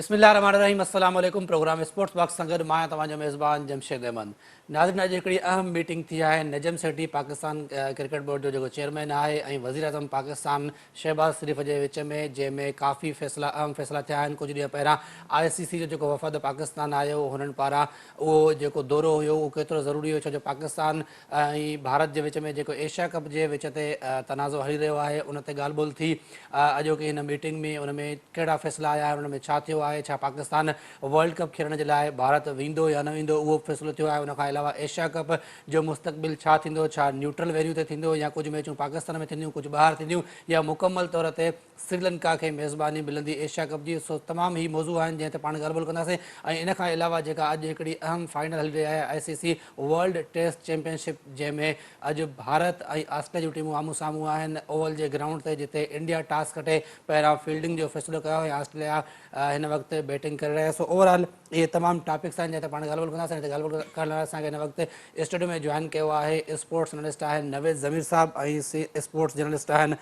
बिस्मिल्लाहिर्रहमानिर्रहीम अस्सलाम वालेकुम। प्रोग्राम स्पोर्ट्स बॉक्स संगत मां तव्हांजो मेज़बान जमशेद अहमद। नाज़रीन, अॼु हिकिड़ी अहम मीटिंग थी आहे। नजम सेठी पाकिस्तान क्रिकेट बोर्ड जो जेको चेयरमैन आहे ऐं वज़ीर आज़म पाकिस्तान शहबाज शरीफ़ जे विच में, जंहिंमें काफ़ी फ़ैसिला अहम फ़ैसिला थिया आहिनि। कुझु ॾींहं पहिरां ICC जो जेको वफ़द पाकिस्तान आयो, हुननि पारां उहो जेको दौरो हुयो उहो केतिरो ज़रूरी हुयो, छो जो पाकिस्तान ऐं भारत जे विच में जेको एशिया कप जे विच ते तनाज़ो हली रहियो आहे, उन ते ॻाल्हि ॿोल थी अॼोकी हिन मीटिंग में। उन में कहिड़ा फ़ैसिला आया आहिनि, उन में छा थियो आहे, छा पाकिस्तान वर्ल्ड कप खेलण जे लाइ भारत वेंदो या न वेंदो, उहो फ़ैसिलो थियो आहे। उनखां अलावा एशिया कप जो मुस्तक़बिल छा थींदो, छा न्यूट्रल वेन्यू ते थींदो या कुझु मैचूं पाकिस्तान में थींदियूं, कुझु ॿाहिरि थींदियूं, या मुकमल तौर ते श्रीलंका खे मेज़बानी मिलंदी एशिया कप जी। सो तमामु ई मौज़ू आहिनि जंहिं ते पाण ॻाल्हि ॿोल कंदासीं। ऐं इन खां अलावा जेका अॼु हिकिड़ी अहम फाइनल हली रही आहे ICC वर्ल्ड टेस्ट चैंपियनशिप, जंहिंमें अॼु भारत ऐं ऑस्ट्रेलिया जूं टीमूं आम्हूं साम्हूं आहिनि ओवल जे ग्राउंड ते, जिते इंडिया टॉस खटे पहिरां फील्डिंग जो फ़ैसिलो कयो ऐं ऑस्ट्रेलिया हिन वक़्तु बैटिंग करे रहिया। सो ओवरऑल इहे तमामु टॉपिक्स आहिनि जंहिं ते पाण ॻाल्हि ॿोल कंदासीं। हिते ॻाल्हि ॿोल करण लाइ असांखे हिन वक़्तु स्टूडियो में जॉइन कयो आहे स्पोर्ट्स जर्नलिस्ट आहिनि नवेद ज़मीर साहब ऐं स्पोर्ट्स जर्नलिस्ट आहिनि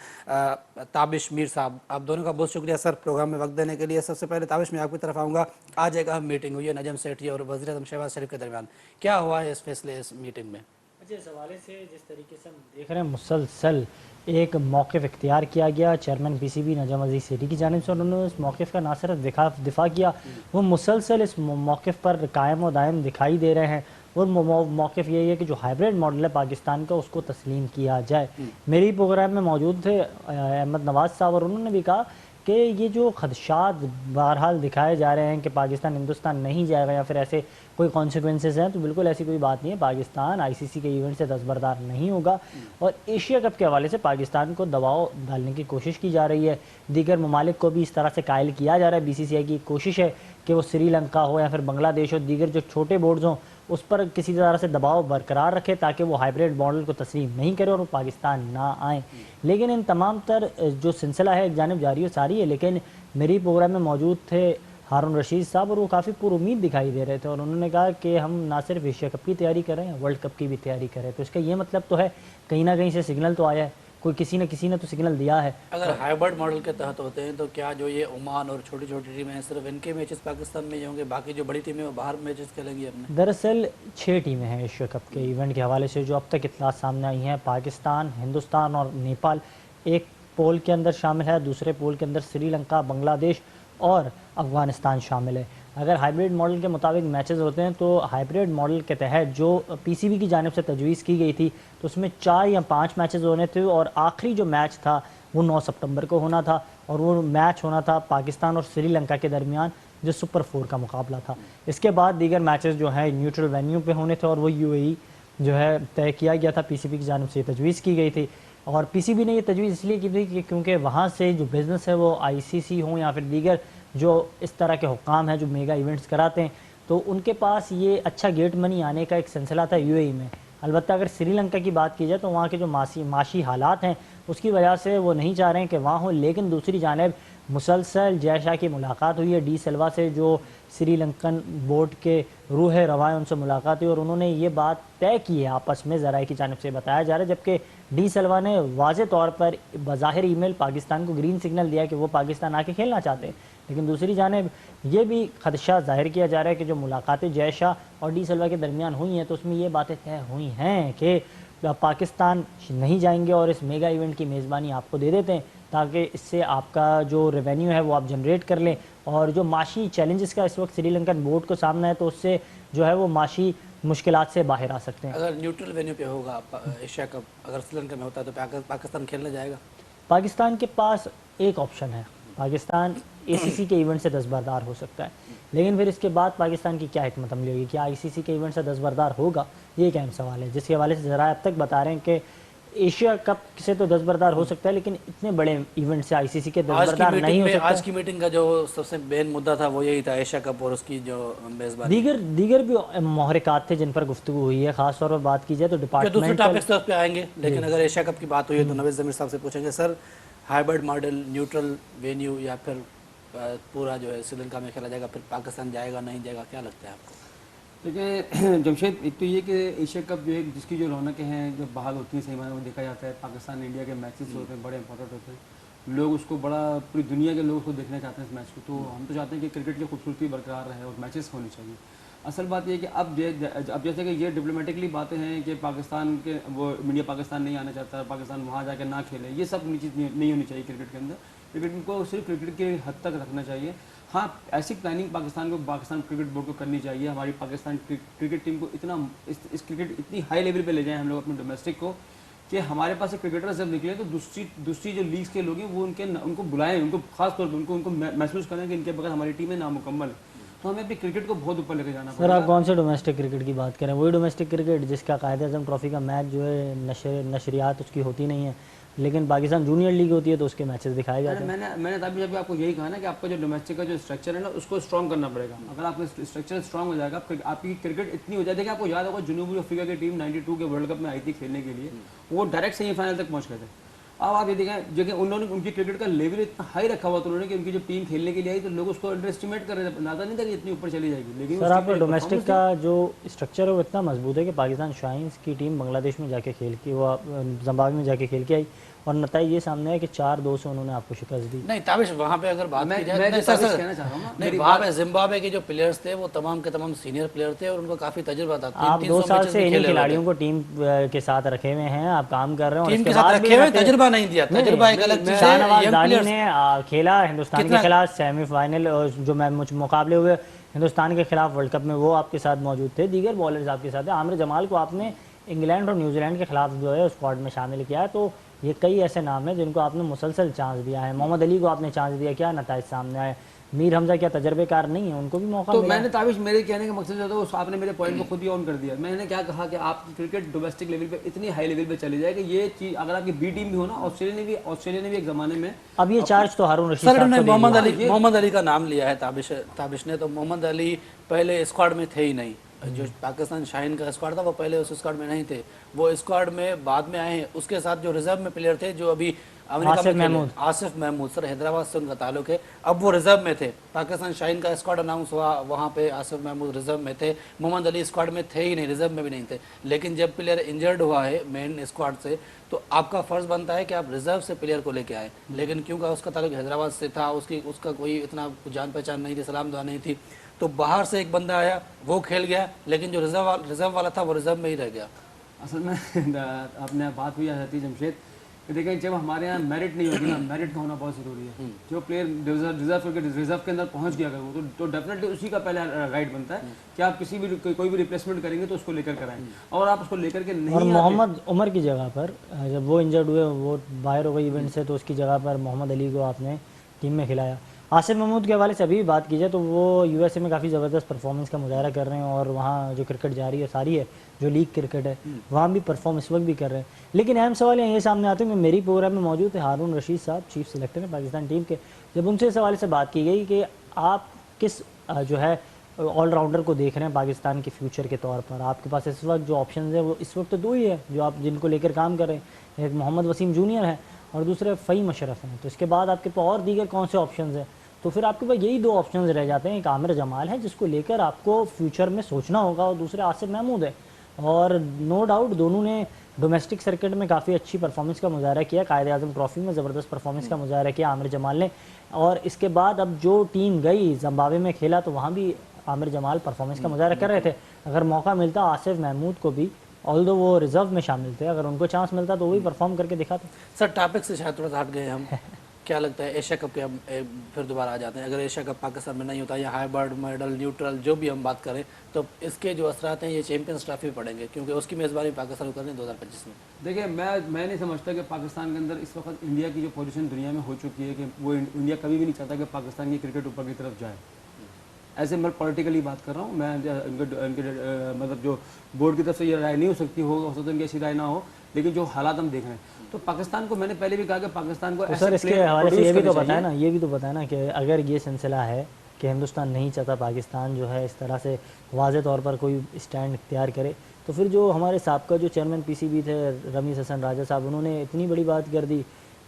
ताबिश मीर साहब। आप दोनों का बहुत शुक्रिया सर प्रोग्राम में वक्त देने के लिए। सबसे पहले ताबिश, मैं आपकी तरफ आऊँगा। आज एक अहम मीटिंग हुई है नजम सेठी और वज़ीर आज़म शहबाज शरीफ के दरमियान, क्या हुआ है इस फैसले इस मीटिंग में? अच्छा, इस हवाले से जिस तरीके से हम देख रहे हैं, मुसलसल एक मौक़िफ़ इख्तियार किया गया चेयरमैन PCB नजम अज़ीज़ सेठी की जानिब से, और उन्होंने उस मौक़िफ़ का ना सिर्फ दिफा किया, वो मुसलसल इस मौक़िफ़ पर कायम व दायम दिखाई दे रहे हैं। और मौक़िफ़ यही है कि जो हाइब्रिड मॉडल है पाकिस्तान का, उसको तस्लीम किया जाए। मेरी प्रोग्राम में मौजूद थे अहमद नवाज़ साहब, और उन्होंने भी कहा कि ये जो खदशात बहरहाल दिखाए जा रहे हैं कि पाकिस्तान हिंदुस्तान नहीं जाएगा या फिर ऐसे कोई कॉन्सिक्वेंसेस हैं, तो बिल्कुल ऐसी कोई बात नहीं है। पाकिस्तान ICC के इवेंट से दस्तबरदार नहीं होगा, और एशिया कप के हवाले से पाकिस्तान को दबाव डालने की कोशिश की जा रही है। दीगर ममालिक को भी इस तरह से कायल किया जा रहा है। BCCI की कोशिश है कि वो श्रीलंका हो या फिर बांग्लादेश हो, दीगर जो छोटे बोर्ड्स हों, उस पर किसी तरह से दबाव बरकरार रखे ताकि वो हाइब्रिड मॉडल को तस्लीम नहीं करे और वो पाकिस्तान ना आए। लेकिन इन तमाम तर जो सिलसिला है एक जानिब जारी सारी है। लेकिन मेरी प्रोग्राम में मौजूद थे हारून रशीद साहब, और वो काफ़ी पुरुमीद दिखाई दे रहे थे, और उन्होंने कहा कि हम ना सिर्फ एशिया कप की तैयारी कर रहे हैं, वर्ल्ड कप की भी तैयारी कर रहे हैं। तो इसका ये मतलब तो है कहीं ना कहीं से सिग्नल तो आया है, कोई किसी ने तो सिग्नल दिया है। अगर हाइब्रिड मॉडल के तहत होते हैं तो क्या जो ये ओमान और छोटी छोटी टीमें हैं, सिर्फ इनके मैचेस पाकिस्तान में ही होंगे, बाकी जो बड़ी टीमें वो बाहर मैचेस खेलेंगी अपने? दरअसल 6 टीमें हैं एशिया कप के इवेंट के हवाले से जो अब तक इत्तलात सामने आई हैं। पाकिस्तान, हिंदुस्तान और नेपाल एक पोल के अंदर शामिल है, दूसरे पोल के अंदर श्रीलंका, बांग्लादेश और अफ़गानिस्तान शामिल है। अगर हाइब्रिड मॉडल के मुताबिक मैचेस होते हैं तो हाइब्रिड मॉडल के तहत जो PCB की जानिब से तजवीज़ की गई थी, तो उसमें 4 या 5 मैचेस होने थे, और आखिरी जो मैच था वो 9 सितंबर को होना था, और वो मैच होना था पाकिस्तान और श्रीलंका के दरमियान, जो सुपर 4 का मुकाबला था। इसके बाद दीगर मैचेस जो है न्यूट्रल वेन्यू पे होने थे, और वो UAE जो है तय किया गया था, PCB की जानिब से तजवीज़ की गई थी। और PCB ने ये तजवीज़ इसलिए की थी कि क्योंकि वहाँ से जो बिज़नेस है वो ICC हों या फिर दीगर जो इस तरह के हुक्काम हैं जो मेगा इवेंट्स कराते हैं, तो उनके पास ये अच्छा गेट मनी आने का एक सिलसिला था UAE में। अलबत्ता अगर श्रीलंका की बात की जाए तो वहाँ के जो माशी हालात हैं उसकी वजह से वो नहीं चाह रहे हैं कि वहाँ हो। लेकिन दूसरी जानिब मुसलसल जयशाह की मुलाकात हुई है डी सिल्वा से, जो श्रीलंकन बोर्ड के रूह रवाएँ, उनसे मुलाकात हुई और उन्होंने ये बात तय की है आपस में, ज़राए की जानिब से बताया जा रहा है। जबकि डी सिल्वा ने वाज़े तौर पर बज़ाहिर ईमेल पाकिस्तान को ग्रीन सिग्नल दिया कि वो पाकिस्तान आके खेलना चाहते हैं। लेकिन दूसरी जानिब ये भी खदशा जाहिर किया जा रहा है कि जो मुलाकातें जयशाह और डी सिल्वा के दरमियान हुई हैं, तो उसमें ये बातें तय हुई हैं कि पाकिस्तान नहीं जाएंगे और इस मेगा इवेंट की मेज़बानी आपको दे देते हैं, ताकि इससे आपका जो रेवेन्यू है वो आप जनरेट कर लें। और जो माशी चैलेंजेस का इस वक्त श्रीलंकन बोर्ड को सामना है, तो उससे जो है वो माशी मुश्किलात से बाहर आ सकते हैं। अगर न्यूट्रल वेन्यू पे होगा एशिया कप, अगर श्रीलंका में होता है तो पाकिस्तान खेलने जाएगा? पाकिस्तान के पास एक ऑप्शन है, पाकिस्तान ACC के इवेंट से दस्तबरदार हो सकता है। लेकिन फिर इसके बाद पाकिस्तान की क्या हिकमत अमली होगी, क्या ICC के इवेंट से दस्तबरदार होगा, ये एक अहम सवाल है, जिसके हवाले से ज़रा अब तक बता रहे हैं कि एशिया कप से तो दस्तबरदार हो सकता है, लेकिन इतने बड़े इवेंट से ICC के दस्तबरदार नहीं हो सकता। आज की मीटिंग का जो सबसे मेन मुद्दा था वो यही था, एशिया कप और उसकी जो मेज़बानी। दीगर भी महरिकात थे जिन पर गुफ्तगू हुई है। खास तौर पर बात की जाए तो दूसरे टॉपिक्स पे आएंगे, लेकिन अगर एशिया कप की बात हुई है तो नवेद ज़मीर साहब से पूछेंगे, sir hybrid model, neutral venue या फिर पूरा जो है श्रीलंका में खेला जाएगा, फिर पाकिस्तान जाएगा नहीं जाएगा, क्या लगता है आपको? देखिए जमशेद, एक तो ये कि एशिया कप जो है जिसकी जो रौनकें हैं जो बहाल होती हैं, सही मायने में देखा जाता है, पाकिस्तान इंडिया के मैचेस होते हैं बड़े इंपॉर्टेंट होते हैं, लोग उसको बड़ा, पूरी दुनिया के लोग उसको देखना चाहते हैं इस मैच को। तो हम तो चाहते हैं कि क्रिकेट की खूबसूरती बरकरार रहे और मैचेस होनी चाहिए। असल बात ये है कि अब जैसे कि ये डिप्लोमेटिकली बातें हैं कि पाकिस्तान के वो इंडिया पाकिस्तान नहीं आना चाहता, पाकिस्तान वहाँ जाकर ना खेले, ये सब चीज़ नहीं होनी चाहिए क्रिकेट के अंदर। क्रिकेट को सिर्फ क्रिकेट के हद तक रखना चाहिए। हाँ, ऐसी प्लानिंग पाकिस्तान क्रिकेट बोर्ड को करनी चाहिए। हमारी पाकिस्तान क्रिकेट टीम को इस क्रिकेट इतनी हाई लेवल पे ले जाएं हम लोग अपने डोमेस्टिक को, कि हमारे पास से क्रिकेटर्स जब निकले तो दूसरी जो लीग्स के लोग हैं वो उनको बुलाएं, उनको खास तौर पर उनको महसूस करें कि इनके बगैर हमारी टीम है नामुकम्मल है। तो हमें अपनी क्रिकेट को बहुत ऊपर लेके जाना सर पड़ेगा। आप कौन से डोमेस्टिक क्रिकेट की बात करें? वही डोमेस्टिक क्रिकेट जिसका कायदे-आज़म ट्रॉफी का मैच जो है नशरियात उसकी होती नहीं है, लेकिन पाकिस्तान जूनियर लीग होती है तो उसके मैचेस दिखाए जाते हैं। मैंने तभी जब आपको यही कहा ना कि आपका जो डोमेस्टिक का जो स्ट्रक्चर है ना उसको स्ट्रॉन्ग करना पड़ेगा। अगर आपका स्ट्रक्चर स्ट्रॉन्ग हो जाएगा, आपकी क्रिकेट इतनी हो जाती है कि आपको याद होगा जनूबी अफ्रीका की टीम 92 के वर्ल्ड कप में आई थी खेलने के लिए, वो डायरेक्ट सेमीफाइनल तक पहुंच गए थे। अब आप ये देखें जो कि उन्होंने उनकी क्रिकेट का लेवल इतना हाई रखा हुआ था उन्होंने कि उनकी जो टीम खेलने के लिए आई तो लोग उसको अंडर एस्टिमेट कर रहे थे, अंदाजा नहीं था कि इतनी ऊपर चली जाएगी। लेकिन सर आपका डोमेस्टिक का जो स्ट्रक्चर है वो इतना मजबूत है कि पाकिस्तान शाइन्स की टीम बांग्लादेश में जाके खेल के वो जिम्बाब्वे में जाके खेल के आई और नतीजा ये सामने है कि 4-2 से उन्होंने आपको शिकस्त दी। नहीं ताबिश, वहाँ पे अगर बात की जाए मैं नहीं, जो सर, ताबिश सर, कहना चाह रहा हूँ ना, नहीं, वहाँ पे जिम्बाब्वे के जो प्लेयर्स थे वो तमाम के तमाम सीनियर प्लेयर थे और उनको काफी तजुर्बा था। आप 2 साल से इन्हीं खिलाड़ियों को टीम के साथ रखे हुए हैं, आप काम कर रहे हैं और टीम इसके के साथ बाद भी रखे हुए तजुर्बा नहीं दिया। तजुर्बा एक अलग चीज है। शाहनवाज young दानी players- ने खेला हिंदुस्तान के खिलाफ सेमीफाइनल और जो मुकाबले हुए हिंदुस्तान के खिलाफ वर्ल्ड कप में, वो आपके साथ मौजूद थे। दीगर बॉलर्स आपके साथ हैं। आमिर जमाल को आपने इंग्लैंड और न्यूजीलैंड के खिलाफ जो है स्क्वाड में शामिल किया है, तो ये कई ऐसे नाम हैं जिनको आपने मुसलसल चांस दिया है। मोहम्मद अली को आपने चांस दिया, क्या नताइज सामने आए? मीर हमजा क्या तजर्बेकार नहीं है, उनको भी मौका तो मिला? मैंने ताबिश, मेरे कहने का मकसद जो था आपने मेरे पॉइंट को खुद ही ऑन कर दिया। मैंने क्या कहा कि आपकी क्रिकेट डोमेस्टिक लेवल पे इतनी हाई लेवल पे चली जाए कि ये चीज अगर आपकी बी टीम भी हो ना, ऑस्ट्रेलिया ने भी एक जमाने में अब ये चार्ज तो हारून रशीद सर साहब ने को दे दिया। मोहम्मद अली का नाम लिया है ताबिश ने, तो मोहम्मद अली पहले स्क्वाड में थे ही नहीं। जो पाकिस्तान शाहीन का स्क्वाड था वो पहले उस स्क्वाड में नहीं थे, वो स्क्वाड में बाद में आए हैं। उसके साथ जो रिजर्व में प्लेयर थे जो अभी अमेरिका में खेले, आसिफ महमूद, सर हैदराबाद से उनका ताल्लुक है, अब वो रिजर्व में थे। पाकिस्तान शाहीन का स्क्वाड अनाउंस हुआ, वहाँ पे आसिफ महमूद रिजर्व में थे, मोहम्मद अली स्क्वाड में थे ही नहीं, रिजर्व में भी नहीं थे। लेकिन जब प्लेयर इंजर्ड हुआ है मेन स्क्वाड से, तो आपका फर्ज बनता है कि आप रिजर्व से प्लेयर को लेके आए। लेकिन क्योंकि उसका ताल्लुक हैदराबाद से था, उसका कोई इतना जान पहचान नहीं थी, सलाम दुआ नहीं थी, तो बाहर से एक बंदा आया, वो खेल गया, लेकिन जो रिजर्व वाला था वो रिजर्व में ही रह गया। असल में अपने बात हुई आ जाती है जमशेद कि देखिए जब हमारे यहाँ मेरिट नहीं होगी ना, मेरिट का होना बहुत ज़रूरी है। जो प्लेयर रिजर्व के अंदर पहुँच गया अगर वो तो डेफिनेटली उसी का पहले राइट बनता है कि आप किसी भी कोई भी रिप्लेसमेंट करेंगे तो उसको लेकर कराएं। और आप उसको लेकर के नहीं और मोहम्मद उमर की जगह पर जब वो इंजर्ड हुए, वो बाहर हो गए इवेंट से, तो उसकी जगह पर मोहम्मद अली को आपने टीम में खिलाया। आसिफ महमूद के हवाले से अभी बात की जाए तो वो यूएसए में काफ़ी ज़बरदस्त परफॉर्मेंस का मुजाहरा कर रहे हैं और वहाँ जो क्रिकेट जारी है सारी है, जो लीग क्रिकेट है वहाँ भी परफॉर्म इस वक्त भी कर रहे हैं। लेकिन अहम सवाल ये सामने आते हैं कि मेरी प्रोग्राम में मौजूद है हारून रशीद साहब, चीफ सिलेक्टर है पाकिस्तान टीम के। जब उनसे इस हवाले से बात की गई कि आप किस जो है ऑलराउंडर को देख रहे हैं पाकिस्तान के फ्यूचर के तौर पर, आपके पास इस वक्त जो ऑप्शन है वो इस वक्त तो दो ही है जो आप जिनको लेकर काम कर रहे हैं, एक मोहम्मद वसीम जूनियर है और दूसरे फ़हीम अशरफ हैं, तो इसके बाद आपके पास और दीगर कौन से ऑप्शन हैं? तो फिर आपके पास यही दो ऑप्शंस रह जाते हैं, एक आमिर जमाल है जिसको लेकर आपको फ्यूचर में सोचना होगा और दूसरे आसिफ महमूद है। और नो डाउट दोनों ने डोमेस्टिक सर्किट में काफ़ी अच्छी परफॉर्मेंस का मुजाहरा किया, कायद-ए-आज़म ट्रॉफी में ज़बरदस्त परफॉर्मेंस का मुजाहरा किया आमिर जमाल ने। और इसके बाद अब जो टीम गई जिम्बाब्वे में खेला तो वहाँ भी आमिर जमाल परफॉर्मेंस का मुजाहरा कर रहे थे। अगर मौका मिलता आसिफ महमूद को भी, ऑल्दो वो रिजर्व में शामिल थे, अगर उनको चांस मिलता तो वो भी परफॉर्म करके दिखाते। सर टॉपिक से शायद थोड़ा सा हट गए हम। क्या लगता है एशिया कप के हम फिर दोबारा आ जाते हैं, अगर एशिया कप पाकिस्तान में नहीं होता या हाइबर्ड मेडल न्यूट्रल जो भी हम बात करें तो इसके जो असरात हैं ये चैंपियंस ट्रॉफी में पड़ेंगे क्योंकि उसकी मेज़बानी पाकिस्तान को करनी 2025 में। देखिए मैं नहीं समझता कि पाकिस्तान के अंदर इस वक्त इंडिया की जो पोजीशन दुनिया में हो चुकी है कि वो इंडिया कभी भी नहीं चाहता कि पाकिस्तान की क्रिकेट ऊपर की तरफ जाए। ऐसे मैं पॉलिटिकली बात कर रहा हूँ, मैं इनके मतलब जो बोर्ड की तरफ से ये राय नहीं हो सकती हो सकता है इनकी ऐसी राय ना हो, लेकिन जो हालात हम देख रहे हैं तो पाकिस्तान को, मैंने पहले भी कहा कि पाकिस्तान को तो सर इसके हवाले से ये भी तो बताया ना, ये भी तो बताया ना कि अगर ये सिलसिला है कि हिंदुस्तान नहीं चाहता पाकिस्तान जो है इस तरह से वाज़े तौर पर कोई स्टैंड इख्तियार करे, तो फिर जो हमारे साबका जो चेयरमैन पीसीबी थे रमीज़ हसन राजा साहब, उन्होंने इतनी बड़ी बात कर दी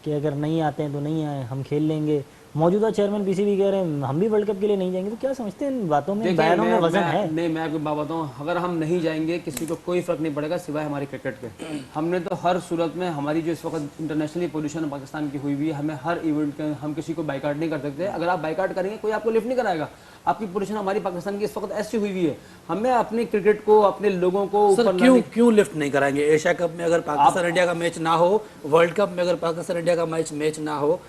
कि अगर नहीं आते हैं तो नहीं आए, हम खेल लेंगे मौजूदा चेयरमैन पीसीबी कह रहे हैं हम भी वर्ल्ड कप के लिए नहीं जाएंगे, तो क्या समझते हैं इन बातों में, देखिए, बयानों में वजन है? नहीं, मैं आपको बात बताऊँ, अगर हम नहीं जाएंगे किसी को कोई फर्क नहीं पड़ेगा सिवाय हमारे क्रिकेट के। हमने तो हर सूरत में, हमारी जो इस वक्त इंटरनेशनली पोजीशन पाकिस्तान की हुई हुई है, हमें हर इवेंट के हम किसी को बाइकाट नहीं कर सकते। अगर आप बाइकाट करेंगे कोई आपको लिफ्ट नहीं कराएगा। आपकी पोजीशन हमारी पाकिस्तान की इस वक्त ऐसी हुई हुई है, हमें अपने क्रिकेट को, अपने लोगों को सर ऊपर क्यों लिफ्ट नहीं कराएंगे? एशिया कप में अगर पाकिस्तान इंडिया का मैच ना हो, वर्ल्ड कप में अगर पाकिस्तान इंडिया का मैच ना हो,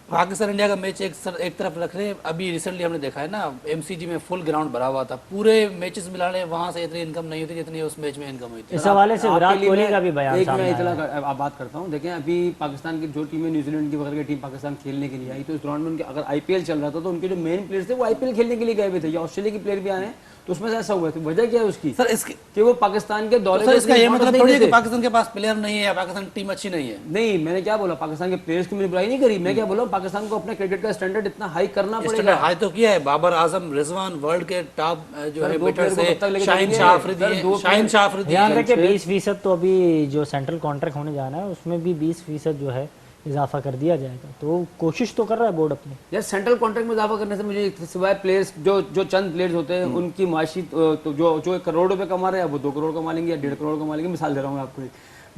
पाकिस्तान इंडिया का मैच एक तरफ रख रहे हैं। अभी रिसेंटली हमने देखा है ना, एमसीजी में फुल ग्राउंड भरा हुआ था, पूरे मैचेस मिला ले, वहां से इतनी इनकम नहीं होती जितनी उस मैच में इनकम हुई थी। इस हवाले से विराट कोहली का भी बयान एक सामने मैं आया इतना आप बात करता हूँ। देखें, अभी पाकिस्तान की जो टीमें, न्यूजीलैंड की वगैरह की टीम पाकिस्तान खेलने के लिए आई, तो इस दौरान में उनके अगर आईपीएल चल रहा था तो उनके जो मेन प्लेयर्स थे वो आईपीएल खेलने के लिए गए हुए थे, या ऑस्ट्रेलिया के प्लेयर भी आए हैं, तो उसमें से ऐसा हुआ। तो वजह क्या है उसकी? सर इसके कि वो पाकिस्तान के दौरे सर इसका ये importance मतलब नहीं थोड़ी है कि देते। पाकिस्तान के पास प्लेयर नहीं है या पाकिस्तान की टीम अच्छी नहीं है। नहीं, मैंने क्या बोला, पाकिस्तान के प्लेयर्स की मैंने बुराई नहीं करी। मैं क्या बोला, पाकिस्तान को अपने क्रिकेट का स्टैंडर्ड इतना हाई करना पड़ेगा। हाई तो किया है, बाबर आजम, रिजवान, वर्ल्ड के टॉप जो है दो बैटर player को से कब तक लेके शाहीन जाएंगे? शाह अफरीदी सर, है, दो शाहीन शाह अफरीदी ध्यान है। रखें 20% तो अभी जो सेंट्रल कॉन्ट्रैक्ट होने जाना है उसमें भी 20% जो है इजाफा कर दिया जाएगा, तो कोशिश तो कर रहा है बोर्ड अपनी। यार, सेंट्रल कॉन्ट्रैक्ट में इजाफा करने से मुझे सिवाय प्लेयर्स जो चंद प्लेयर्स होते हैं उनकी माशी तो जो 1 करोड़ रुपए कमा रहे हैं वो 2 करोड़ कमा लेंगे या 1.5 करोड़ कमा लेंगे। मिसाल दे रहा हूँ मैं आपको।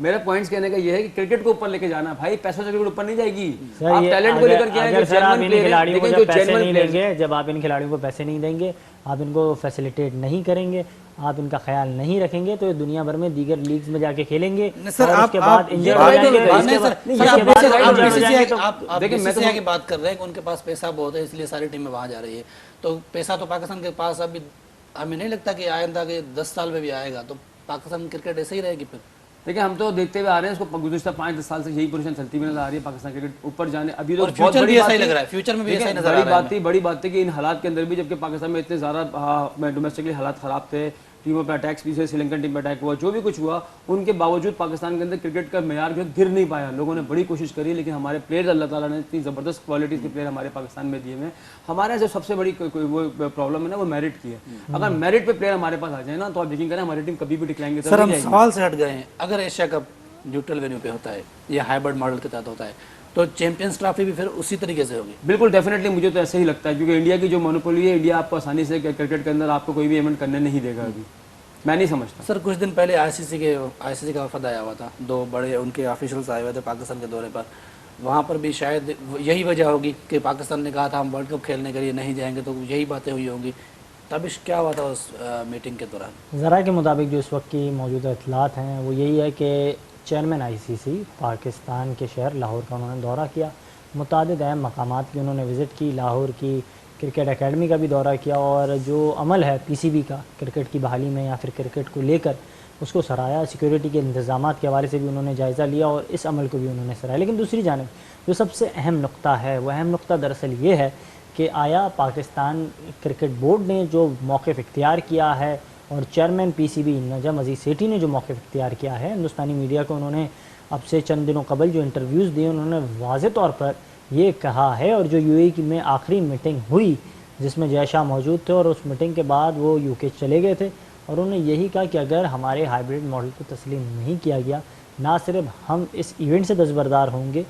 मेरा पॉइंट्स कहने का ये है कि क्रिकेट को ऊपर लेके जाना है भाई, पैसों से क्रिकेट ऊपर नहीं जाएगी। आप टैलेंट को लेकर के आएंगे, अगर सर आप इन खिलाड़ियों को जब पैसे नहीं जेन्युइन देंगे, जब आप इन खिलाड़ियों को पैसे नहीं देंगे, आप इनको फैसिलिटेट नहीं करेंगे, आप इनका ख्याल नहीं रखेंगे, तो ये दुनिया भर में दीगर लीग्स में जाके खेलेंगे सर, और उसके बाद इंजर्ड हो आप जाएंगे। बीसीसीआई की बात कर रहे हैं कि उनके पास पैसा बहुत है इसलिए सारी टीमें वहां जा रही है, तो पैसा तो पाकिस्तान के पास अभी हमें नहीं लगता कि आइंदा के 10 साल में भी आएगा, तो पाकिस्तान क्रिकेट ऐसे ही रहेगी फिर। देखिए, हम तो देखते हुए आ रहे हैं इसको, गुज़िश्ता 5-10 साल से यही पोजीशन चलती हुई नजर आ रही है पाकिस्तान क्रिकेट ऊपर जाने। अभी तो बहुत बड़ी ऐसा ही लग रहा है, फ्यूचर में भी ऐसा ही नजर आ रहा है। बड़ी बात थी कि इन हालात के अंदर भी, जबकि पाकिस्तान में इतने ज़्यादा डोमेस्टिकली हालात ख़राब थे, टीमों पर अटैक्स भी से, श्रीलंकन टीम पर अटैक हुआ, जो भी कुछ हुआ, उनके बावजूद पाकिस्तान के अंदर क्रिकेट का मेयार जो गिर नहीं पाया। लोगों ने बड़ी कोशिश करी, लेकिन हमारे प्लेयर्स, अल्लाह ताला ने इतनी ज़बरदस्त क्वालिटी के प्लेयर हमारे पाकिस्तान में दिए हुए हैं। हमारे जो सबसे बड़ी वो प्रॉब्लम है ना, वो मेरिट की है। अगर मेरिट पे प्लेयर हमारे पास आ जाए ना, तो आप यकीन करें हमारी टीम कभी भी डिक्लाइन सर, हम सवाल से हट गए हैं। अगर एशिया कप न्यूट्रल वेन्यू पे होता है या हाइब्रिड मॉडल के तहत होता है, तो चैंपियंस ट्रॉफी भी फिर उसी तरीके से होगी? बिल्कुल, डेफिनेटली मुझे तो ऐसे ही लगता है, क्योंकि इंडिया की जो मोनोपोली है, इंडिया आपको आसानी से क्रिकेट के अंदर आपको कोई भी इवेंट करने नहीं देगा। अभी मैं नहीं समझता। सर, कुछ दिन पहले आईसीसी का वफद आया हुआ था, 2 बड़े उनके ऑफिशियल्स आए हुए थे पाकिस्तान के दौरे पर। वहाँ पर भी शायद यही वजह होगी कि पाकिस्तान ने कहा था हम वर्ल्ड कप खेलने के लिए नहीं जाएंगे, तो यही बातें हुई होंगी। तब क्या हुआ था उस मीटिंग के दौरान? ज़रा के मुताबिक जो इस वक्त की मौजूदा इतलात हैं वो यही है कि चेयरमैन आईसीसी पाकिस्तान के शहर लाहौर का उन्होंने दौरा किया, मुतादिद अहम मकामात की उन्होंने विज़िट की, लाहौर की क्रिकेट एकेडमी का भी दौरा किया, और जो अमल है पीसीबी का क्रिकेट की बहाली में या फिर क्रिकेट को लेकर उसको सराहा। सिक्योरिटी के इंतज़ामात के हवाले से भी उन्होंने जायज़ा लिया और इस अमल को भी उन्होंने सराहा। लेकिन दूसरी जानिब जो सबसे अहम नुक्ता है, वो अहम नुक्ता दरअसल ये है कि आया पाकिस्तान क्रिकेट बोर्ड ने जो मौक़िफ़ इख्तियार किया है और चेयरमैन पीसीबी नजम अजीज़ सेठी ने जो मौक़िफ़ इख्तियार किया है, हिंदुस्तानी मीडिया को उन्होंने अब से चंद दिनों कबल जो इंटरव्यूज़ दिए, उन्होंने वाज़ेह तौर पर ये कहा है, और जो यूएई में आखिरी मीटिंग हुई जिसमें जय शाह मौजूद थे और उस मीटिंग के बाद वो यूके चले गए थे, और उन्होंने यही कहा कि अगर हमारे हाइब्रिड मॉडल को तस्लीम नहीं किया गया, ना सिर्फ हम इस इवेंट से दस्तबरदार होंगे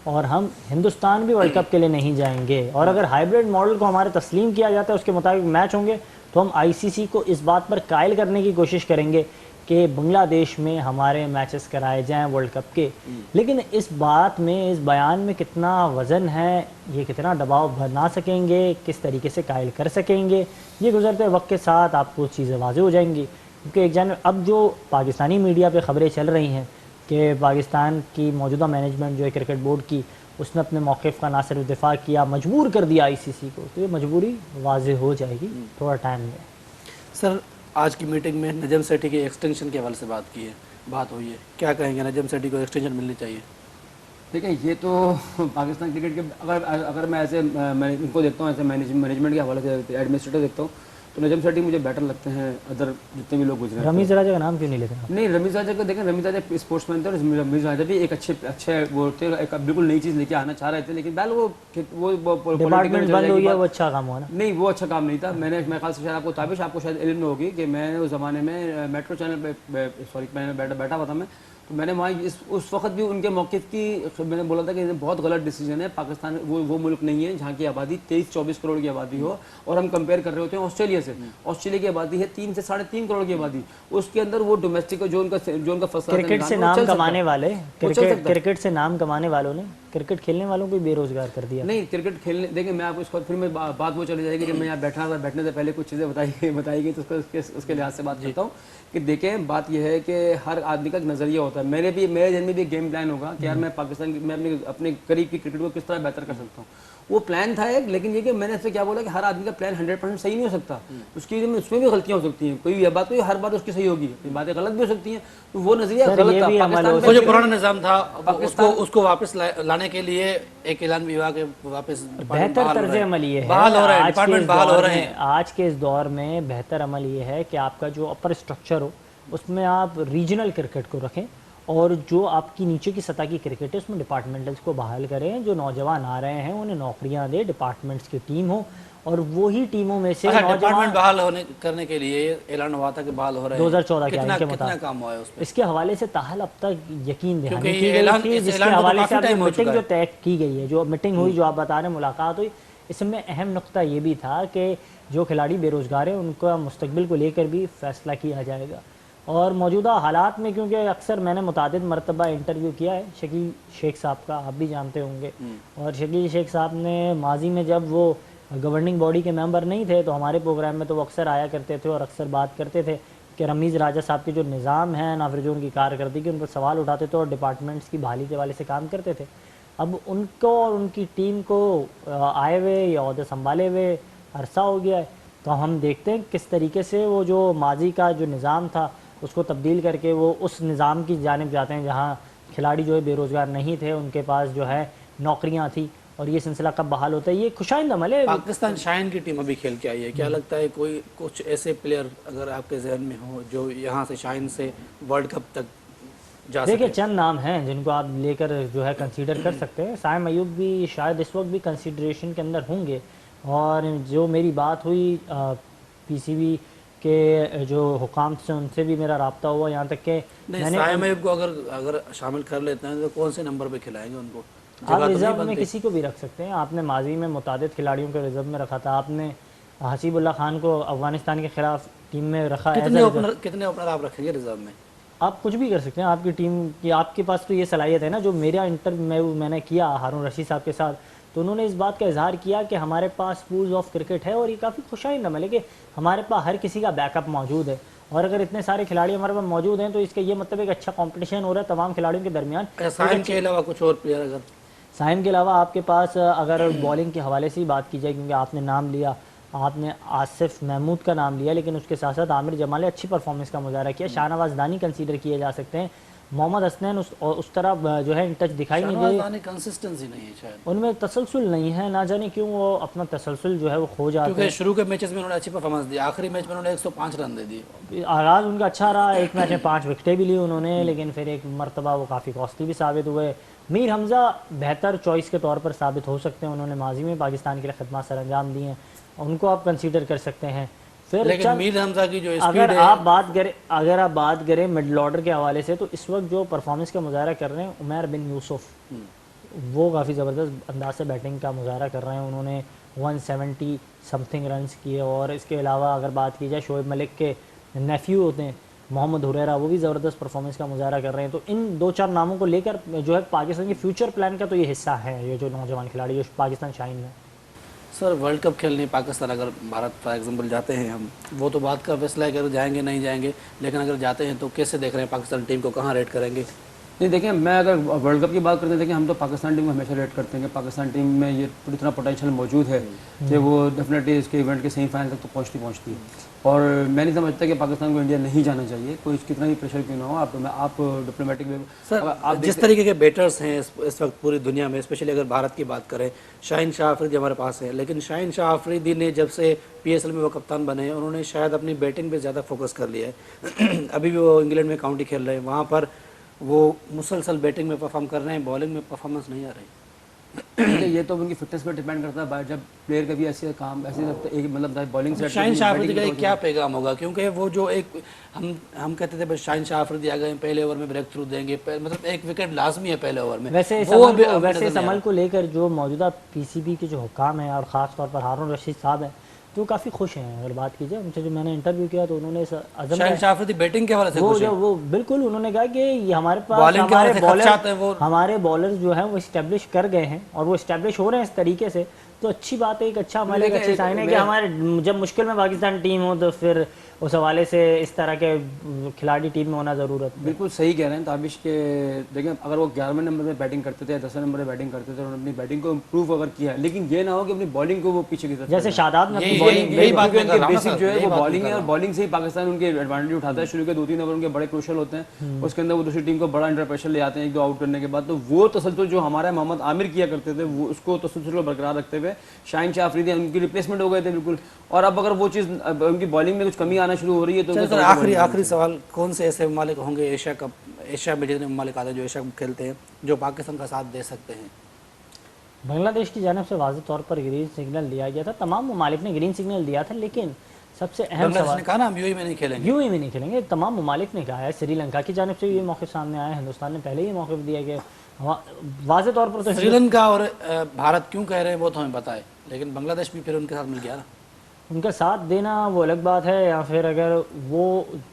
और हम हिंदुस्तान भी वर्ल्ड कप के लिए नहीं जाएंगे, और अगर हाइब्रिड मॉडल को हमारे तस्लीम किया जाता है, उसके मुताबिक मैच होंगे, तो हम आईसीसी को इस बात पर कायल करने की कोशिश करेंगे कि बांग्लादेश में हमारे मैचेस कराए जाएं वर्ल्ड कप के। लेकिन इस बात में, इस बयान में कितना वज़न है, ये कितना दबाव बना सकेंगे, किस तरीके से कायल कर सकेंगे, ये गुज़रते वक्त के साथ आपको चीज़ें वाज़ेह हो जाएंगी। क्योंकि एक जानब अब जो पाकिस्तानी मीडिया पे ख़बरें चल रही हैं कि पाकिस्तान की मौजूदा मैनेजमेंट जो है क्रिकेट बोर्ड की, उसने अपने मौक़िफ़ का ना सिर्फ दिफा किया, मजबूर कर दिया आईसीसी को, तो ये मजबूरी वाज़ेह हो जाएगी, थोड़ा टाइम में। सर, आज की मीटिंग में नजम सेठी के एक्सटेंशन के हवाले से बात हुई है, क्या कहेंगे? नजम सेठी को एक्सटेंशन मिलनी चाहिए? देखिए, ये तो पाकिस्तान क्रिकेट के अगर मैं ऐसे इनको देखता हूँ, ऐसे मैनेजमेंट के हवाले से एडमिनिस्ट्रेटर देखता हूँ, तो नजम सेठी मुझे बेटर लगते हैं अदर जितने भी लोग गुजरे। रमीज़ राजा का नाम क्यों नहीं लेते? नहीं, रमीज़ राजा को देखें, रमीज़ राजा स्पोर्ट्समैन थे और रमीज़ राजा भी एक अच्छे वो थे, एक बिल्कुल नई चीज़ लेके आना चाह रहे थे, लेकिन बैल वो डिपार्टमेंट बंद हो गया, वो अच्छा काम हुआ ना? नहीं, वो अच्छा काम नहीं था। मेरे ख्याल से शायद आपको शायद इल्म में होगी कि मैं उस ज़माने में मेट्रो चैनल पे, सॉरी, मैंने बैठा हुआ था मैं, तो मैंने वहाँ उस वक्त भी उनके मौक़िफ़ की मैंने बोला था कि ये बहुत गलत डिसीजन है। पाकिस्तान वो मुल्क नहीं है जहाँ की आबादी 23-24 करोड़ की आबादी हो, और हम कंपेयर कर रहे होते हैं ऑस्ट्रेलिया से। ऑस्ट्रेलिया की आबादी है 3 से 3.5 करोड़ की आबादी, उसके अंदर वो डोमेस्टिक जो उनका फसला क्रिकेट से नाम कमाने वाले, क्रिकेट से नाम कमाने वालों ने क्रिकेट खेलने वालों को बेरोजगार कर दिया। नहीं, क्रिकेट खेलने देखिए, मैं आपको इसको फिर मैं बात वो चली जाएगी जब मैं यहाँ बैठने से पहले कुछ चीज़ें बताई गई, तो उसके लिहाज से बात करता हूँ कि देखें, बात यह है कि हर आदमी का एक नज़रिया होता है। मेरे जहन में भी एक गेम प्लान होगा कि यार मैं पाकिस्तान की, मैं अपने करीब की क्रिकेट को किस तरह बेहतर कर सकता हूँ। वो प्लान था एक, लेकिन ये कि मैंने इससे क्या बोला कि हर आदमी का प्लान 100% सही नहीं हो सकता, उसमें भी गलतियाँ हो सकती हैं। कोई बात कोई हर बात उसकी सही होगी, बातें गलत भी हो सकती हैं, तो वो नजरिया गलत था। पाकिस्तान वो जो पुराना निज़ाम था उसको वापस लाने के लिए एक ऐलान भी हुआ कि वापस बेहतर तर्ज अमल ये है, आज के इस दौर में बेहतर अमल ये है कि आपका जो अपर स्ट्रक्चर हो उसमें आप रीजनल क्रिकेट को रखें, और जो आपकी नीचे की सतह की क्रिकेट है उसमें डिपार्टमेंटल्स को बहाल करें। जो नौजवान आ रहे हैं उन्हें नौकरियां दे, डिपार्टमेंट्स की टीम हो, और वो ही टीमों में से डिपार्टमेंट बहाल करने के लिए ऐलान हुआ था कि बहाल हो रहे हैं 2014 के आइन के मुताबिक काम हुआ है उसमें। इसके हवाले से ताहल अब तक यकीन दहानी की गई थी, जिसके हवाले से मीटिंग जो तय की गई है, जो मीटिंग हुई, जो आप बता रहे हैं मुलाकात हुई, इसमें अहम नुक्ता ये भी था कि जो खिलाड़ी बेरोजगार हैं उनका मुस्तकबिल को लेकर भी फैसला किया जाएगा। और मौजूदा हालात में, क्योंकि अक्सर मैंने मुतादिद मरतबा इंटरव्यू किया है शकील शेख साहब का, आप भी जानते होंगे, और शकील शेख साहब ने माजी में जब वो गवर्निंग बॉडी के मेंबर नहीं थे तो हमारे प्रोग्राम में तो वो अक्सर आया करते थे और अक्सर बात करते थे कि रमीज़ राजा साहब के जो निज़ाम है ना, फिर जो उनकी कारकर्दगी उन पर सवाल उठाते थे और डिपार्टमेंट्स की बहाली के वाले से काम करते थे। अब उनको और उनकी टीम को आए हुए या अहदे संभाले हुए अरसा हो गया है, तो हम देखते हैं किस तरीके से वो जो माजी का जो निज़ाम था उसको तब्दील करके वो उस निज़ाम की जानिब जाते हैं जहाँ खिलाड़ी जो है बेरोज़गार नहीं थे, उनके पास जो है नौकरियाँ थी, और ये सिलसिला कब बहाल होता है, ये खुशाइंद अमल है। पाकिस्तान शाइन की टीम अभी खेल के आई है, क्या लगता है कोई कुछ ऐसे प्लेयर अगर आपके जहन में हो जो यहाँ से शाइन से वर्ल्ड कप तक जा सके? देखिए, चंद नाम हैं जिनको आप लेकर जो है कंसीडर कर सकते हैं। साइम अयूब भी शायद इस वक्त भी कंसीडरेशन के अंदर होंगे, और जो मेरी बात हुई पीसीबी के जो हुकाम से, उनसे भी मेरा रब्ता हुआ, यहाँ तक कि मैंने साइम अयूब को अगर शामिल कर लेते हैं तो कौन से नंबर पे खिलाएंगे उनको? आप रिजर्व में किसी को भी रख सकते हैं। आपने माजी में मुतादिद खिलाड़ियों को रिजर्व में रखा था, आपने हसीबुल्लाह खान को अफगानिस्तान के खिलाफ टीम में रखा। कितने ओपनर आप रखेंगे रिजर्व में? आप कुछ भी कर सकते हैं, आपकी टीम की, आपके पास तो ये सलाहियत है ना। जो मेरा इंटरव्यू मैंने किया हारून रशीद साहब के साथ, तो उन्होंने इस बात का इजहार किया कि हमारे पास पूल्स ऑफ क्रिकेट है, और ये काफ़ी खुशाइंद अमल है कि हमारे पास हर किसी का बैकअप मौजूद है, और अगर इतने सारे खिलाड़ी हमारे पास मौजूद हैं तो इसका ये मतलब एक अच्छा कंपटीशन हो रहा है तमाम खिलाड़ियों के दरमियान। साइम के अलावा कुछ और प्लेयर? अगर साइम के अलावा आपके पास अगर बॉलिंग के हवाले से ही बात की जाए, क्योंकि आपने नाम लिया, आपने आसिफ महमूद का नाम लिया, लेकिन उसके साथ साथ आमिर जमाल ने अच्छी परफॉर्मेंस का मुजाहरा किया, शाहनवाज दानी कंसीडर किए जा सकते हैं, मोहम्मद हसनैन उस तरह जो है इन टच दिखाई नहीं दी, कंसिस्टेंसी नहीं है शायद, उनमें तसलसल नहीं है, ना जाने क्यों वो अपना तसलसल जो है वो खो जाते हैं। क्योंकि शुरू के मैचेस में उन्होंने अच्छी परफॉर्मेंस दी, आखिरी मैच में उन्होंने 105 रन दे दिए, आगाज़ उनका अच्छा रहा, एक मैच में 5 विकेटें भी ली उन्होंने, लेकिन फिर एक मरतबा वो काफ़ी कॉस्टली भी साबित हुए। मीर हमज़ा बेहतर चॉइस के तौर पर साबित हो सकते हैं, उन्होंने माजी में पाकिस्तान के लिए खिदमत सर अंजाम दी हैं, उनको आप कंसीडर कर सकते हैं। फिर लेकिन मीर हमजा की जो अगर आप बात करें मिडल ऑर्डर के हवाले से, तो इस वक्त जो परफॉर्मेंस का मुजाहरा कर रहे हैं उमैर बिन यूसुफ, वो काफ़ी ज़बरदस्त अंदाज से बैटिंग का मुजाहरा कर रहे हैं, उन्होंने 170 समथिंग रन्स किए। और इसके अलावा अगर बात की जाए शोएब मलिक के नेफ्यू होते हैं मोहम्मद हुरैरा, वो भी ज़बरदस्त परफॉर्मेंस का मुजाहरा कर रहे हैं। तो इन 2-4 नामों को लेकर जो है पाकिस्तान के फ्यूचर प्लान का तो ये हिस्सा है, ये जो नौजवान खिलाड़ी जो पाकिस्तान शाइन है। सर वर्ल्ड कप खेलने पाकिस्तान, अगर भारत फॉर एग्जांपल जाते हैं हम, वो तो बात का फैसला है कि जाएंगे नहीं जाएंगे, लेकिन अगर जाते हैं तो कैसे देख रहे हैं पाकिस्तान टीम को, कहाँ रेट करेंगे? नहीं देखिए, मैं अगर वर्ल्ड कप की बात करते हैं, देखिए हम तो पाकिस्तान टीम को हमेशा रेट करते हैं कि पाकिस्तान टीम में ये पूरी तरह पोटेंशियल मौजूद है कि वो डेफिनेटली इसके इवेंट के सेमीफाइनल तक तो पहुँचती है। और मैं नहीं समझता कि पाकिस्तान को इंडिया नहीं जाना चाहिए, कोई कितना भी प्रेशर क्यों ना हो। आप डिप्लोमेटिक वे सर आप जिस तरीके के बैटर्स हैं इस वक्त पूरी दुनिया में, स्पेशली अगर भारत की बात करें, शाहीन शाह अफरीदी हमारे पास है, लेकिन शाहीन शाह अफरीदी ने जब से PSL में वो कप्तान बने हैं, उन्होंने शायद अपनी बैटिंग पे ज़्यादा फोकस कर लिया है। अभी भी वो इंग्लैंड में काउंटी खेल रहे हैं, वहाँ पर वो मुसलसल बैटिंग में परफॉर्म कर रहे हैं, बॉलिंग में परफॉर्मेंस नहीं आ रही। देखिए ये तो उनकी फिटनेस पर डिपेंड करता है जब प्लेयर का भी ऐसे काम ऐसे एक मतलब बॉलिंग सेट शाहिन शाह अफरीदी का क्या पैगाम होगा, क्योंकि वो जो एक हम कहते थे बस शाहिन शाह अफरीदी आ गए पहले ओवर में ब्रेक थ्रू देंगे, मतलब एक विकेट लाजमी है पहले ओवर में। वैसे समल को लेकर जो मौजूदा पीसीबी के जो हुकाम हैं और ख़ास तौर पर हारून रशीद साहब हैं तो काफ़ी खुश हैं। अगर बात की जाए उनसे जो मैंने इंटरव्यू किया तो उन्होंने अज़म शाहिन शाह अफरीदी बैटिंग के हवाले से खुश हैं। वो बिल्कुल उन्होंने कहा कि ये हमारे पास हमारे बॉलर जो हैं वो इस्टेब्लिश कर गए हैं और वो इस्टेब्लिश हो रहे हैं इस तरीके से, तो अच्छी बात है, एक अच्छा हमारे लिए अच्छी साइन है कि हमारे जब मुश्किल में पाकिस्तान टीम हो तो फिर उस हवाले से इस तरह के खिलाड़ी टीम में होना ज़रूरत है। बिल्कुल सही कह रहे हैं ताबिश के। देखें अगर वो 11वें नंबर में बैटिंग करते थे या 10वें नंबर में बैटिंग करते थे, उन्होंने अपनी बैटिंग को इम्प्रूव अगर किया है, लेकिन ये ना हो कि अपनी बॉलिंग को वो पीछे की तरफ जैसे शादाब में बेसिक जो है वो बॉलिंग है और बॉलिंग से ही पाकिस्तान उनके एडवांटेज उठाता है। शुरू के 2-3 ओवर उनके बड़े क्रूशल होते हैं, उसके अंदर वो दूसरी टीम को बड़ा अंडर प्रेशर ले आते हैं 1-2 आउट करने के बाद। तो वो तसलसल जो हमारा मोहम्मद आमिर किया करते थे वो उसको तसलसल को बरकरार रखते हुए शाहिन शाह अफरीदी उनकी रिप्लेसमेंट हो गए थे बिल्कुल। और अब अगर वो चीज़ उनकी बॉलिंग में कुछ कमी आना शुरू हो रही है तो आखिरी सवाल, कौन से ऐसे ममालिक होंगे एशिया में जितने ममालिक आते हैं जो एशिया कप खेलते हैं जो पाकिस्तान का साथ दे सकते हैं? बांग्लादेश की जानिब से वाज़ेह तौर पर ग्रीन सिग्नल दिया गया था, तमाम ममालिक ने ग्रीन सिग्नल दिया था, लेकिन सबसे अहम सवाल कहा ना हम यूएई में नहीं खेलेंगे, यूएई में नहीं खेलेंगे। तमाम ममालिक ने कहा है, श्रीलंका की जानिब से ये मौक़िफ़ सामने आया, हिंदुस्तान ने पहले ही मौक़िफ़ दिया कि वाज़ेह तौर पर तो श्रीलंका और भारत क्यों कह रहे हैं वो तो हमें पता है, लेकिन बांग्लादेश भी फिर उनके साथ मिल गया ना। उनका साथ देना वो अलग बात है, या फिर अगर वो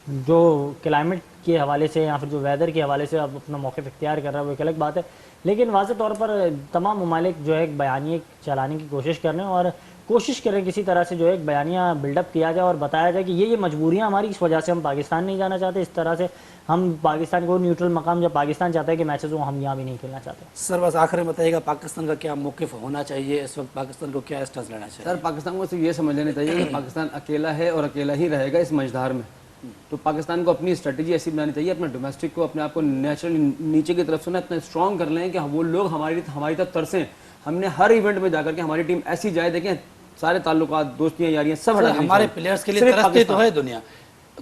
जो क्लाइमेट के हवाले से या फिर जो वेदर के हवाले से अब अपना मौक़िफ़ इख्तियार कर रहा है वो एक अलग बात है। लेकिन वाज़ेह तौर पर तमाम ममालिक जो है एक बयानिए चलाने की कोशिश कर रहे हैं और कोशिश करें किसी तरह से जो है एक बयानिया बिल्डअप किया जाए और बताया जाए कि ये मजबूरियाँ हमारी, इस वजह से हम पाकिस्तान नहीं जाना चाहते, इस तरह से हम पाकिस्तान को न्यूट्रल मकाम जब पाकिस्तान चाहता है कि मैचेस वो हम यहाँ भी नहीं खेलना चाहते। सर बस आखिर में बताइएगा पाकिस्तान का क्या मौक़िफ़ होना चाहिए इस वक्त, पाकिस्तान को क्या स्टेप्स लेना चाहिए? सर पाकिस्तान को सिर्फ ये समझ लेना चाहिए कि पाकिस्तान अकेला है और अकेला ही रहेगा इस मझधार में। तो पाकिस्तान को अपनी स्ट्रेटजी ऐसी बनानी चाहिए, अपना डोमेस्टिक को अपने आप को नेचुरली नीचे की तरफ से ना इतना स्ट्रॉन्ग कर लें कि वो लोग हमारी तरफ तरसें। हमने हर इवेंट में जाकर के हमारी टीम ऐसी जाए, देखें सारे ताल्लुकात दोस्तियां यारियां सब हमारे प्लेयर्स के लिए तरसती तो है दुनिया।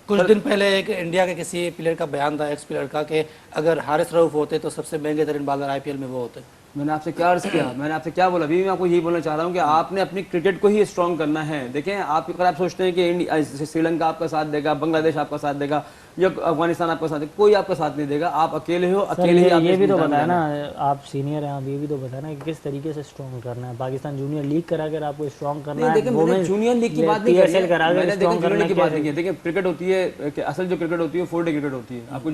कुछ दिन पहले एक इंडिया के किसी प्लेयर का बयान था, एक्स प्लेयर का, कि अगर हारिस रऊफ होते तो सबसे महंगे तरीन बॉलर आईपीएल में वो होते। मैंने आपसे क्या अर्ज किया, मैंने आपसे क्या बोला, अभी मैं आपको यही बोलना चाह रहा हूँ कि आपने अपनी क्रिकेट को ही स्ट्रॉन्ग करना है। देखें अगर आप सोचते हैं कि श्रीलंका आपका साथ देगा, बांग्लादेश आपका साथ देगा या अफगानिस्तान आपका साथ देगा, कोई आपका साथ नहीं देगा, आप अकेले हो, अकेले ही। ये भी तो बताया ना, आप सीनियर हैं, आप ये भी तो बताया ना कि किस तरीके से स्ट्रॉन्ग करना है। पाकिस्तान जूनियर लीग करा कर आपको स्ट्रॉन्ग करना है। देखिए जूनियर लीग की बात नहीं कर रही, देखिए क्रिकेट होती है, असल जो क्रिकेट होती है 4 डे क्रिकेट होती है। आपको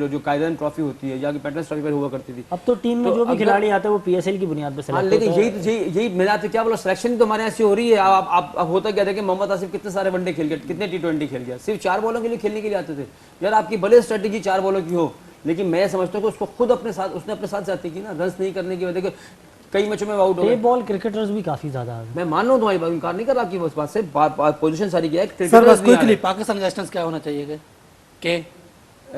जो कायदन ट्रॉफी होती है या पैटर्न ट्रॉफी पर हुआ करती थी, अब तो टीम में जो भी खिलाड़ी आते हैं वो पीएसएल की बुनियाद पर सेलेक्ट होते हैं। लेकिन यही मैंने आपसे क्या बोला, सिलेक्शन तो हमारे ऐसी हो रही है। आप होता क्या देखें, मोहम्मद आसिफ कितने सारे वनडे खेल गया, कितने T20 खेल गया, सिर्फ 4 बॉलों के लिए खेलने के लिए आते थे। यार आपकी भले स्ट्रेटेजी 4 बॉलों की हो, लेकिन मैं समझता हूँ कि उसको खुद उसने अपने साथ जाती की ना, रन नहीं करने की वजह से कई मैचों में आउट हो गए। बॉल क्रिकेटर्स भी काफी ज्यादा आ गए। मैं मान रहा हूँ तुम्हारी बात, इनकार नहीं कर रहा आपकी उस बात से, पोजीशन सारी क्या है। सर बस क्विकली पाकिस्तान का स्टेंस क्या होना चाहिए कि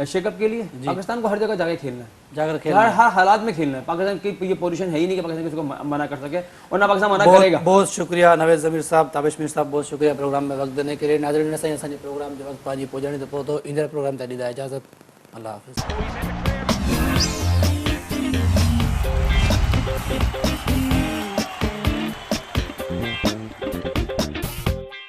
एशिया कप के लिए पाकिस्तान को हर जगह जाके खेलना है, जाकर खेलना है, हर हालात में खेलना है। पाकिस्तान की ये पोजीशन है ही नहीं कि पाकिस्तान किसी को मना कर सके, और ना पाकिस्तान मना करेगा। बहुत शुक्रिया नवेद ज़मीर साहब, ताबिश मीर साहब, बहुत शुक्रिया प्रोग्राम में वक्त देने के लिए। नाज़रीन असांजे प्रोग्राम जो वक्त पाजी पहुंचने तो पोइ तो ईंदड़ प्रोग्राम ते ॾींदा इजाज़त। अल्लाह हाफ़िज़।